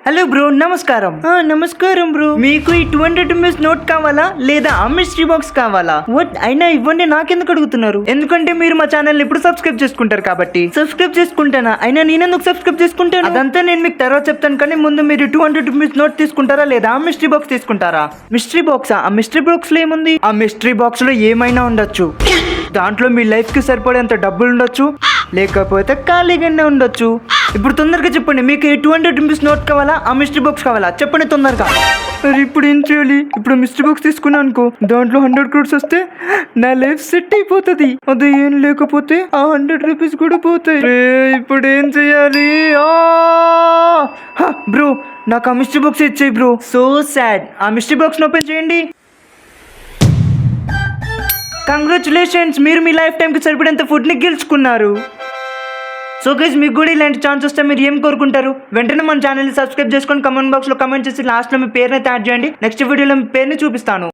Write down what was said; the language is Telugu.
హలో బ్రో, నమస్కారం. నమస్కారం బ్రో. మీకు ఈ 200 rupees నోట్ కావాలా లేదా ఆ మిస్టరీ బాక్స్ కావాలా? వాట్ అయినా ఇవ్వండి, నాకెందుకు అడుగుతున్నారు? ఎందుకంటే మీరు మా ఛానల్ ఇప్పుడు సబ్స్క్రైబ్ చేసుకుంటారు కాబట్టి. సబ్స్క్రైబ్ చేసుకుంటానా? అయినా నేనెందుకు సబ్స్క్రైబ్ చేసుకుంటాను? అదంతా నేను మీకు తర్వాత చెప్తాను, కానీ ముందు మీరు 200 rupees నోట్ తీసుకుంటారా లేదా ఆ మిస్టరీ బాక్స్ తీసుకుంటారా? మిస్టరీ బాక్సా? ఆ మిస్టరీ బాక్స్ లో ఏముంది? ఆ మిస్టరీ బాక్స్ లో ఏమైనా ఉండొచ్చు. దాంట్లో మీ లైఫ్ కి సరిపడేంత డబ్బులు ఉండొచ్చు, లేకపోతే ఖాళీగానే ఉండొచ్చు. ఇప్పుడు తొందరగా చెప్పండి, మీకు 200 rupees నోట్ కావాలా ఆ మిస్టరీ బాక్స్ కావాలా? చెప్పండి తొందరగా. మరి ఇప్పుడు ఏం చేయాలి? ఇప్పుడు మిస్టరీ బాక్స్ తీసుకున్నాను అనుకో, దాంట్లో 100 crores వస్తే నా లైఫ్ సెట్ అయిపోతుంది. అది ఏం లేకపోతే ఆ 100 rupees కూడా పోతాయి. ఇప్పుడు ఏం చేయాలి? బ్రో, నాకు ఆ మిస్టరీ బాక్స్ ఇచ్చేయి బ్రో. So sad. ఆ మిస్టరీ బాక్స్ ఓపెన్ చేయండి. కంగ్రాచులేషన్స్, మీరు మీ లైఫ్ టైంకి సరిపడేంత ఫుడ్ని గెలుచుకున్నారు. సో గైస్, మీకు కూడా ఇలాంటి ఛాన్స్ వస్తే మీరు ఏం కోరుకుంటారు? వెంటనే మన ఛానల్ని సబ్స్క్రైబ్ చేసుకొని కమెంట్ బాక్స్లో కమెంట్ చేసి లాస్ట్లో మీ పేరుని యాడ్ చేయండి. నెక్స్ట్ వీడియోలో మీ పేరుని చూపిస్తాను.